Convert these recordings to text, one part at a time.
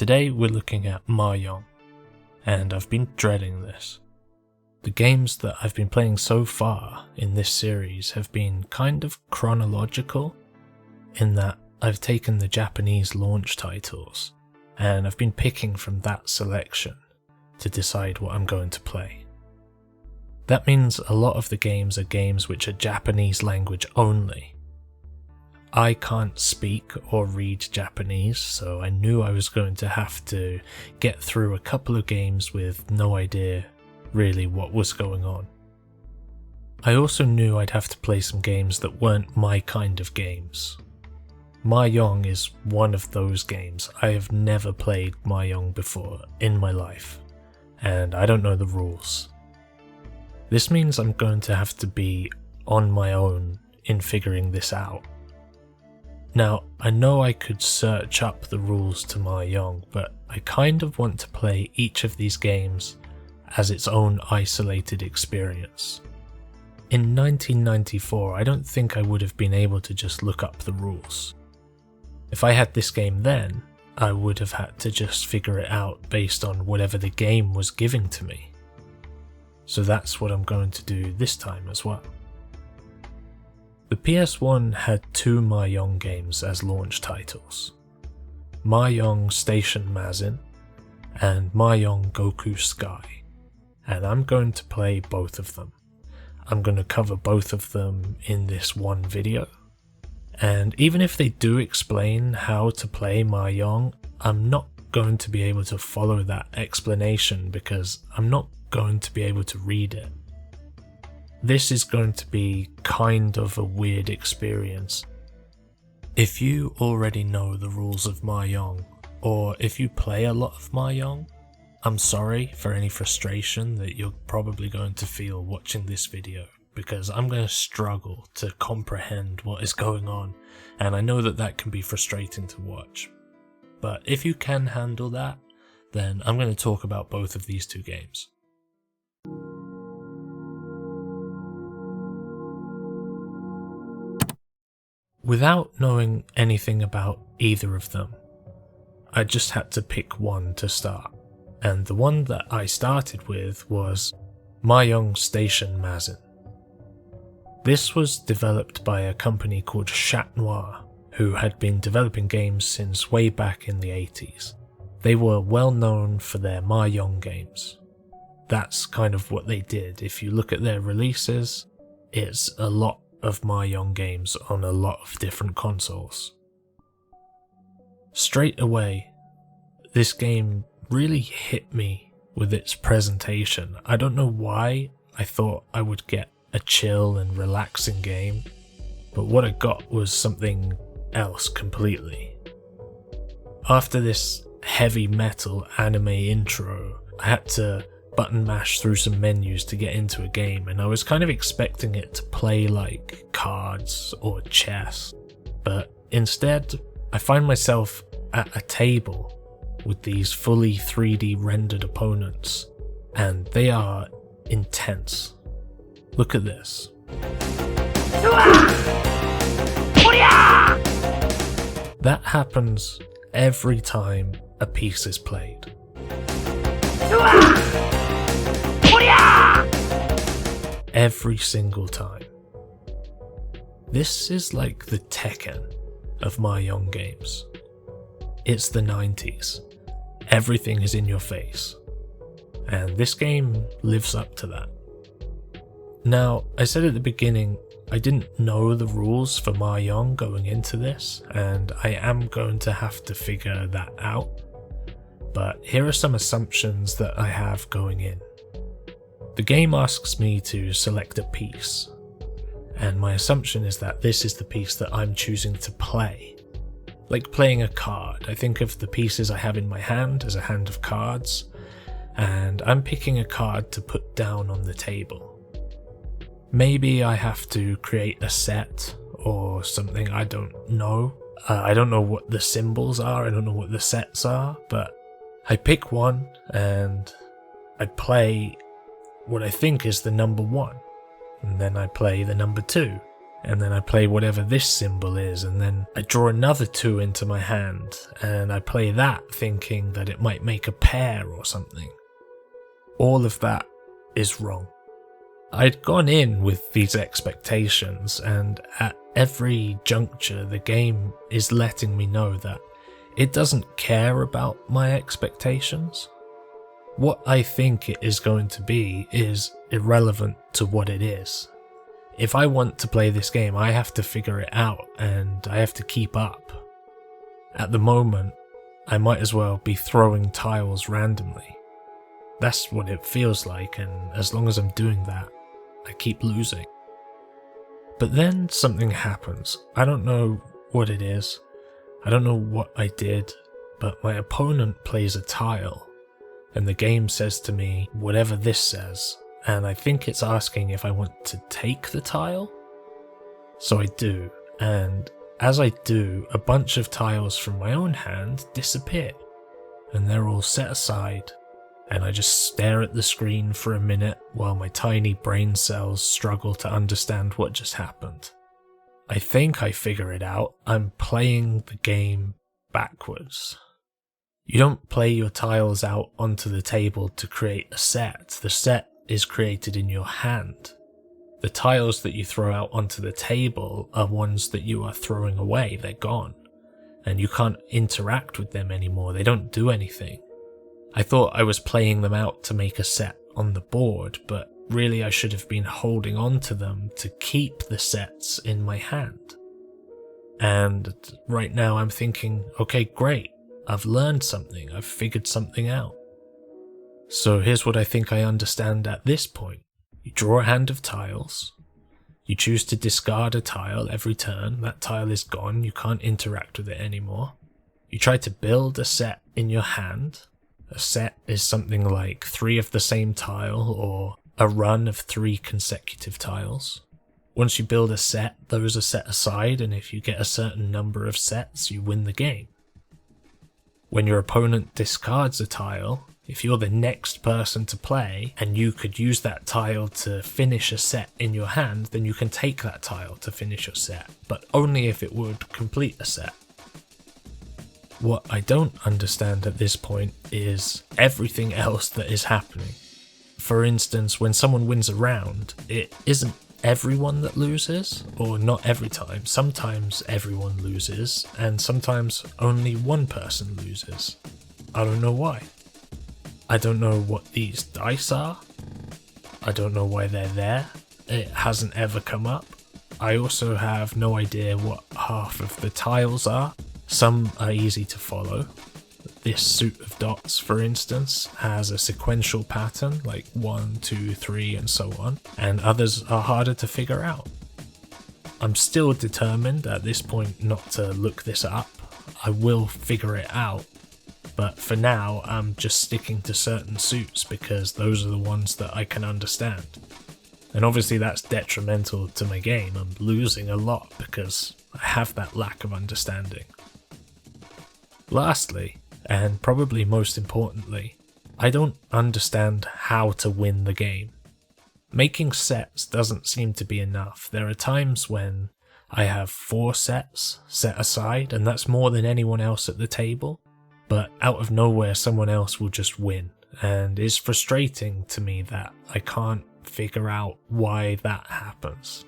Today we're looking at Mahjong, and I've been dreading this. The games that I've been playing so far in this series have been kind of chronological, in that I've taken the Japanese launch titles, and I've been picking from that selection to decide what I'm going to play. That means a lot of the games are games which are Japanese language only. I can't speak or read Japanese, so I knew I was going to have to get through a couple of games with no idea really what was going on. I also knew I'd have to play some games that weren't my kind of games. Mahjong is one of those games. I have never played Mahjong before in my life, and I don't know the rules. This means I'm going to have to be on my own in figuring this out. Now, I know I could search up the rules to Mahjong, but I kind of want to play each of these games as its own isolated experience. In 1994, I don't think I would have been able to just look up the rules. If I had this game then, I would have had to just figure it out based on whatever the game was giving to me. So that's what I'm going to do this time as well. The PS1 had two Mahjong games as launch titles: Mahjong Station Mazin and Mahjong Goku Sky, and I'm going to play both of them. I'm going to cover both of them in this one video, and even if they do explain how to play Mahjong, I'm not going to be able to follow that explanation because I'm not going to be able to read it. This is going to be kind of a weird experience. If you already know the rules of Mahjong, or if you play a lot of Mahjong, I'm sorry for any frustration that you're probably going to feel watching this video, because I'm going to struggle to comprehend what is going on, and I know that that can be frustrating to watch. But if you can handle that, then I'm going to talk about both of these two games. Without knowing anything about either of them, I just had to pick one to start, and the one that I started with was Mahjong Station Mazin. This was developed by a company called Chat Noir, who had been developing games since way back in the 80s. They were well known for their Mahjong games. That's kind of what they did. If you look at their releases, it's a lot of Mahjong games on a lot of different consoles. Straight away, this game really hit me with its presentation. I don't know why I thought I would get a chill and relaxing game, but what I got was something else completely. After this heavy metal anime intro, I had to button mash through some menus to get into a game, and I was kind of expecting it to play like cards or chess, but instead I find myself at a table with these fully 3D rendered opponents, and they are intense. Look at this. That happens every time a piece is played. Every single time. This is like the Tekken of Mahjong games. It's the 90s. Everything is in your face. And this game lives up to that. Now, I said at the beginning, I didn't know the rules for Mahjong going into this, and I am going to have to figure that out. But here are some assumptions that I have going in. The game asks me to select a piece, and my assumption is that this is the piece that I'm choosing to play. Like playing a card, I think of the pieces I have in my hand as a hand of cards, and I'm picking a card to put down on the table. Maybe I have to create a set or something, I don't know. I don't know what the symbols are, I don't know what the sets are, but I pick one and I play what I think is the number 1, and then I play the number 2, and then I play whatever this symbol is, and then I draw another 2 into my hand, and I play that thinking that it might make a pair or something. All of that is wrong. I'd gone in with these expectations, and at every juncture the game is letting me know that it doesn't care about my expectations. What I think it is going to be is irrelevant to what it is. If I want to play this game, I have to figure it out, and I have to keep up. At the moment, I might as well be throwing tiles randomly. That's what it feels like, and as long as I'm doing that, I keep losing. But then something happens. I don't know what it is. I don't know what I did, but my opponent plays a tile, and the game says to me whatever this says, and I think it's asking if I want to take the tile. So I do, and as I do, a bunch of tiles from my own hand disappear, and they're all set aside, and I just stare at the screen for a minute while my tiny brain cells struggle to understand what just happened. I think I figure it out. I'm playing the game backwards. You don't play your tiles out onto the table to create a set. The set is created in your hand. The tiles that you throw out onto the table are ones that you are throwing away. They're gone, and you can't interact with them anymore. They don't do anything. I thought I was playing them out to make a set on the board, but really I should have been holding on to them to keep the sets in my hand. And right now I'm thinking, okay, great, I've learned something, I've figured something out. So here's what I think I understand at this point. You draw a hand of tiles, you choose to discard a tile every turn, that tile is gone, you can't interact with it anymore. You try to build a set in your hand. A set is something like 3 of the same tile, or a run of 3 consecutive tiles. Once you build a set, those are set aside, and if you get a certain number of sets, you win the game. When your opponent discards a tile, if you're the next person to play, and you could use that tile to finish a set in your hand, then you can take that tile to finish your set, but only if it would complete a set. What I don't understand at this point is everything else that is happening. For instance, when someone wins a round, it isn't everyone that loses, or not every time. Sometimes everyone loses, and sometimes only one person loses. I don't know why. I don't know what these dice are. I don't know why they're there. It hasn't ever come up. I also have no idea what half of the tiles are. Some are easy to follow. This suit of dots, for instance, has a sequential pattern, like 1, 2, 3, and so on, and others are harder to figure out. I'm still determined at this point not to look this up. I will figure it out, but for now I'm just sticking to certain suits because those are the ones that I can understand. And obviously that's detrimental to my game. I'm losing a lot because I have that lack of understanding. Lastly, and probably most importantly, I don't understand how to win the game. Making sets doesn't seem to be enough. There are times when I have 4 sets set aside, and that's more than anyone else at the table, but out of nowhere someone else will just win, and it's frustrating to me that I can't figure out why that happens.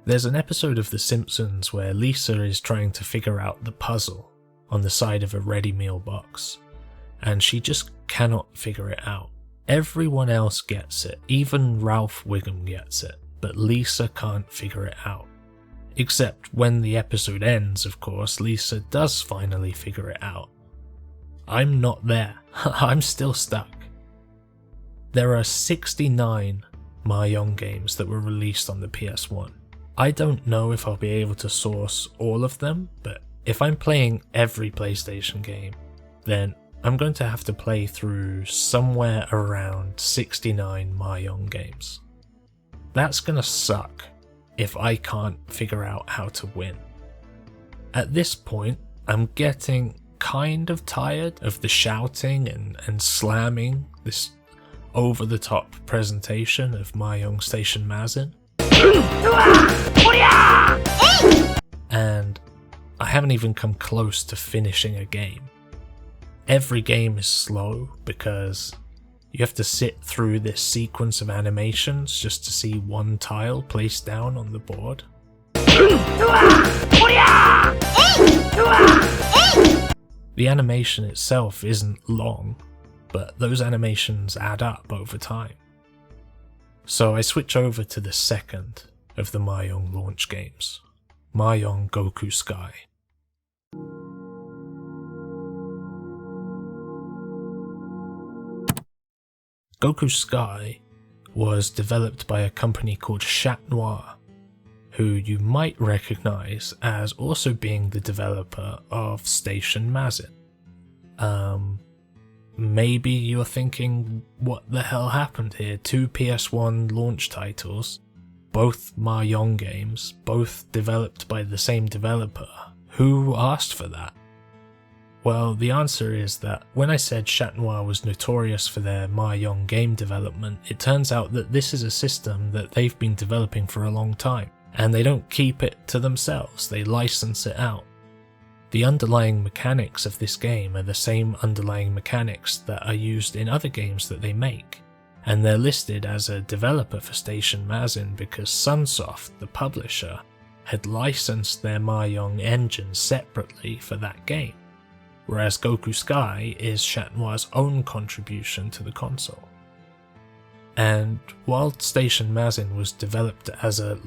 There's an episode of The Simpsons where Lisa is trying to figure out the puzzle on the side of a ready meal box, and she just cannot figure it out. Everyone else gets it, even Ralph Wiggum gets it, but Lisa can't figure it out. Except when the episode ends, of course, Lisa does finally figure it out. I'm not there. I'm still stuck. There are 69 Mahjong games that were released on the PS1. I don't know if I'll be able to source all of them, but if I'm playing every PlayStation game, then I'm going to have to play through somewhere around 69 Mahjong games. That's gonna suck if I can't figure out how to win. At this point, I'm getting kind of tired of the shouting and slamming, this over-the-top presentation of Mahjong Station Mazin. And I haven't even come close to finishing a game. Every game is slow because you have to sit through this sequence of animations just to see one tile placed down on the board. The animation itself isn't long, but those animations add up over time. So I switch over to the second of the Mahjong launch games, Mahjong Goku Sky. Goku Sky was developed by a company called Chat Noir, who you might recognise as also being the developer of Station Mazin. Maybe you're thinking, what the hell happened here? 2 PS1 launch titles, both Mahjong games, both developed by the same developer. Who asked for that? Well, the answer is that when I said Chat Noir was notorious for their Mahjong game development, it turns out that this is a system that they've been developing for a long time, and they don't keep it to themselves, they license it out. The underlying mechanics of this game are the same underlying mechanics that are used in other games that they make, and they're listed as a developer for Station Mazin because Sunsoft, the publisher, had licensed their Mahjong engine separately for that game, whereas Goku Sky is Chat Noir's own contribution to the console. And while Station Mazin was developed as a...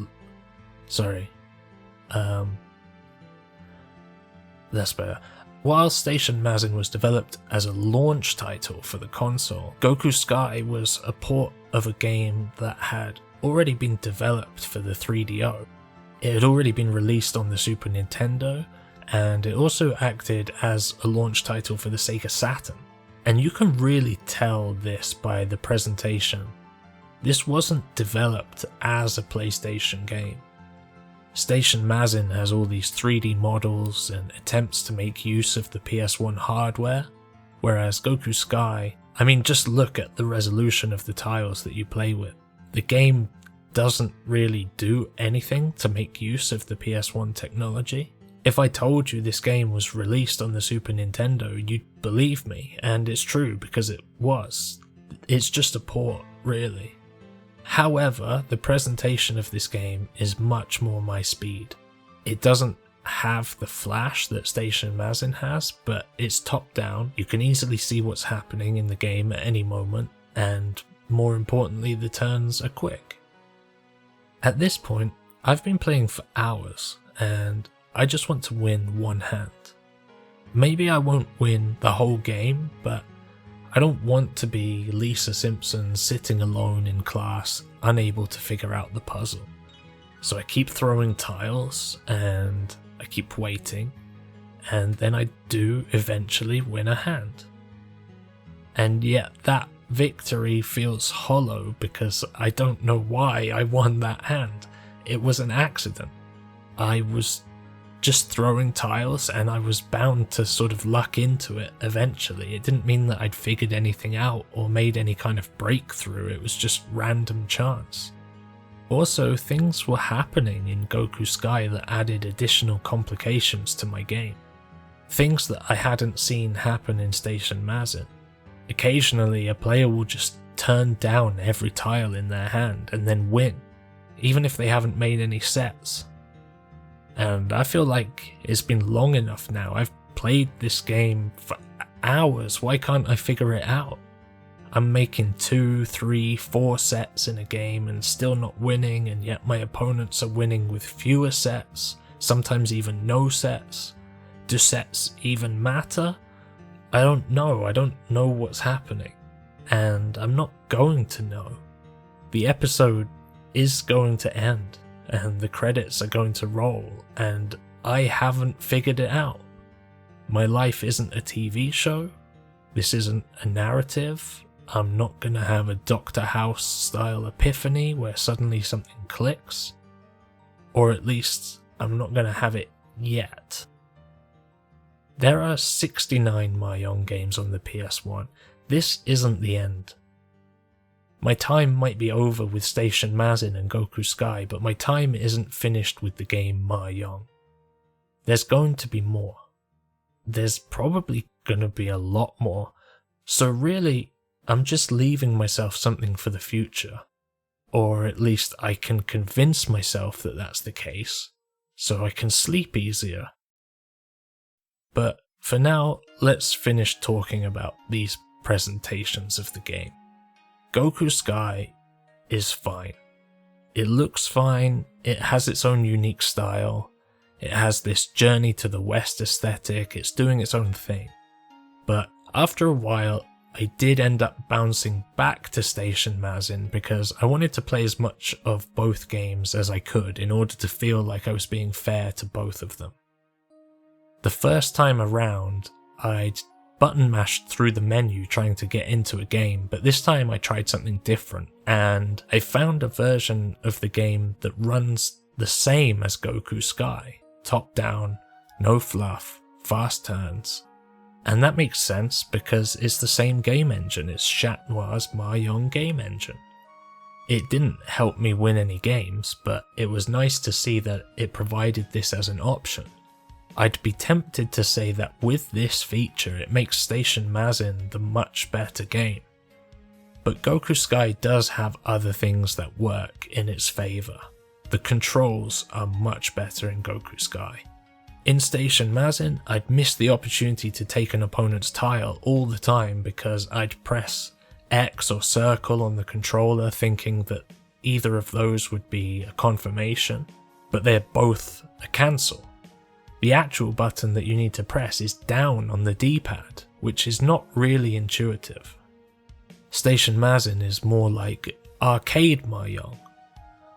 That's better. While Station Mazin was developed as a launch title for the console, Goku Sky was a port of a game that had already been developed for the 3DO. It had already been released on the Super Nintendo, and it also acted as a launch title for the Sega Saturn. And you can really tell this by the presentation. This wasn't developed as a PlayStation game. Station Mazin has all these 3D models and attempts to make use of the PS1 hardware, whereas Goku Sky, just look at the resolution of the tiles that you play with. The game doesn't really do anything to make use of the PS1 technology. If I told you this game was released on the Super Nintendo, you'd believe me, and it's true because it was. It's just a port, really. However, the presentation of this game is much more my speed. It doesn't have the flash that Station Mazin has, but it's top down. You can easily see what's happening in the game at any moment, and more importantly, the turns are quick. At this point, I've been playing for hours, and I just want to win one hand. Maybe I won't win the whole game, but I don't want to be Lisa Simpson sitting alone in class, unable to figure out the puzzle. So I keep throwing tiles, and I keep waiting, and then I do eventually win a hand. And yet that victory feels hollow because I don't know why I won that hand. It was an accident. I was just throwing tiles and I was bound to sort of luck into it eventually. It didn't mean that I'd figured anything out or made any kind of breakthrough, it was just random chance. Also, things were happening in Goku Sky that added additional complications to my game. Things that I hadn't seen happen in Station Mazin. Occasionally a player will just turn down every tile in their hand and then win, even if they haven't made any sets. And I feel like it's been long enough now. I've played this game for hours. Why can't I figure it out? I'm making 2, 3, 4 sets in a game and still not winning, and yet my opponents are winning with fewer sets, sometimes even no sets. Do sets even matter? I don't know. I don't know what's happening. And I'm not going to know. The episode is going to end, and the credits are going to roll, and I haven't figured it out. My life isn't a TV show. This isn't a narrative. I'm not gonna have a Dr. House style epiphany where suddenly something clicks. Or at least, I'm not gonna have it yet. There are 69 Mahjong games on the PS1. This isn't the end. My time might be over with Station Mazin and Goku Sky, but my time isn't finished with the game Mahjong. There's going to be more. There's probably going to be a lot more. So really, I'm just leaving myself something for the future. Or at least I can convince myself that that's the case, so I can sleep easier. But for now, let's finish talking about these presentations of the game. Goku Sky is fine. It looks fine, it has its own unique style, it has this journey to the west aesthetic, it's doing its own thing. But after a while, I did end up bouncing back to Station Mazin because I wanted to play as much of both games as I could in order to feel like I was being fair to both of them. The first time around, I'd button mashed through the menu trying to get into a game, but this time I tried something different, and I found a version of the game that runs the same as Goku Sky. Top down, no fluff, fast turns. And that makes sense because it's the same game engine, it's Chat Noir's Mahjong game engine. It didn't help me win any games, but it was nice to see that it provided this as an option. I'd be tempted to say that with this feature it makes Station Mazin the much better game. But Goku Sky does have other things that work in its favour. The controls are much better in Goku Sky. In Station Mazin, I'd miss the opportunity to take an opponent's tile all the time because I'd press X or circle on the controller thinking that either of those would be a confirmation, but they're both a cancel. The actual button that you need to press is down on the D-pad, which is not really intuitive. Station Mazin is more like arcade Mahjong,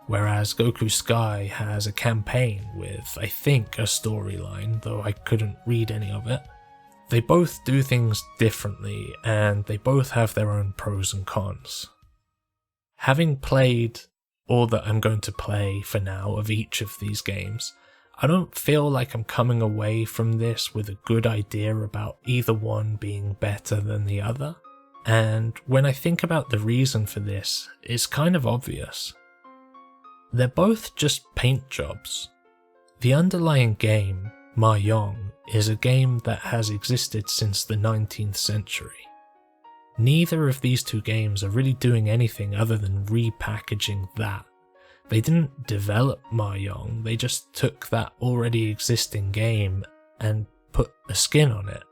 whereas Goku Sky has a campaign with, I think, a storyline, though I couldn't read any of it. They both do things differently, and they both have their own pros and cons. Having played all that I'm going to play for now of each of these games, I don't feel like I'm coming away from this with a good idea about either one being better than the other. And when I think about the reason for this, it's kind of obvious. They're both just paint jobs. The underlying game, Mahjong, is a game that has existed since the 19th century. Neither of these two games are really doing anything other than repackaging that. They didn't develop Mahjong, they just took that already existing game and put a skin on it.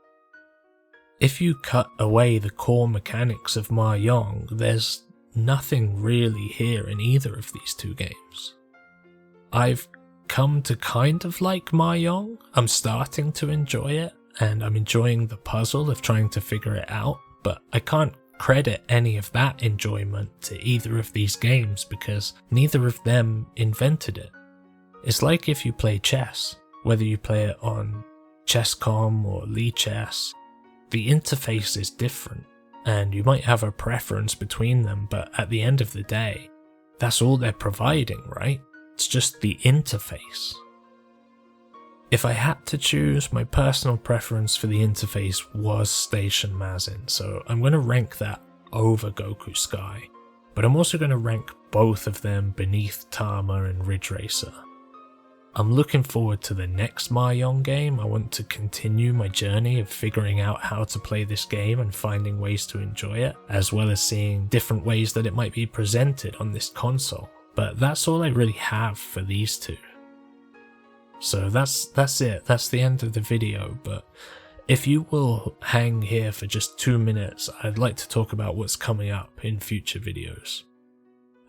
If you cut away the core mechanics of Mahjong, there's nothing really here in either of these two games. I've come to kind of like Mahjong, I'm starting to enjoy it, and I'm enjoying the puzzle of trying to figure it out, but I can't credit any of that enjoyment to either of these games because neither of them invented it. It's like if you play chess, whether you play it on Chess.com or Lichess, the interface is different, and you might have a preference between them, but at the end of the day, that's all they're providing, right? It's just the interface. If I had to choose, my personal preference for the interface was Station Mazin, so I'm going to rank that over Goku Sky, but I'm also going to rank both of them beneath Tama and Ridge Racer. I'm looking forward to the next Mahjong game. I want to continue my journey of figuring out how to play this game and finding ways to enjoy it, as well as seeing different ways that it might be presented on this console. But that's all I really have for these two. So that's it, that's the end of the video, but if you will hang here for just 2 minutes, I'd like to talk about what's coming up in future videos.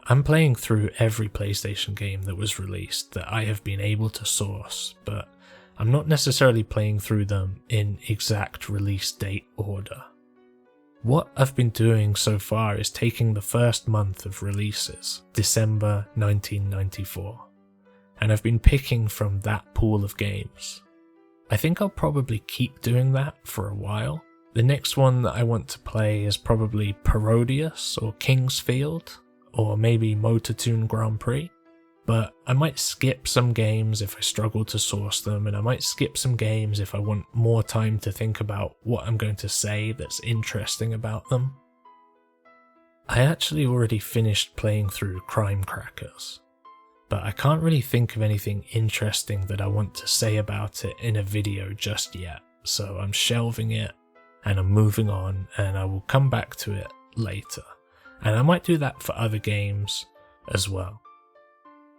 I'm playing through every PlayStation game that was released that I have been able to source, but I'm not necessarily playing through them in exact release date order. What I've been doing so far is taking the first month of releases, December 1994, and I've been picking from that pool of games. I think I'll probably keep doing that for a while. The next one that I want to play is probably Parodius or Kingsfield, or maybe Motortoon Grand Prix, but I might skip some games if I struggle to source them, and I might skip some games if I want more time to think about what I'm going to say that's interesting about them. I actually already finished playing through Crime Crackers, but I can't really think of anything interesting that I want to say about it in a video just yet, so I'm shelving it and I'm moving on, and I will come back to it later. And I might do that for other games as well.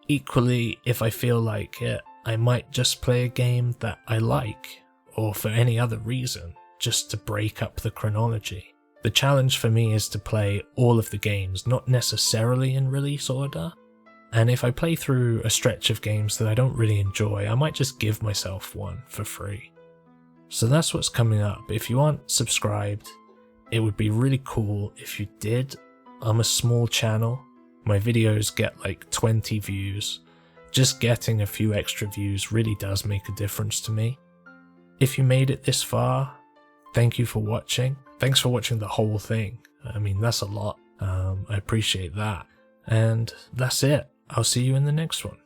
Equally, if I feel like it, I might just play a game that I like, or for any other reason, just to break up the chronology. The challenge for me is to play all of the games, not necessarily in release order, and if I play through a stretch of games that I don't really enjoy, I might just give myself one for free. So that's what's coming up. If you aren't subscribed, it would be really cool if you did. I'm a small channel. My videos get like 20 views. Just getting a few extra views really does make a difference to me. If you made it this far, thank you for watching. Thanks for watching the whole thing. I mean, that's a lot. I appreciate that. And that's it. I'll see you in the next one.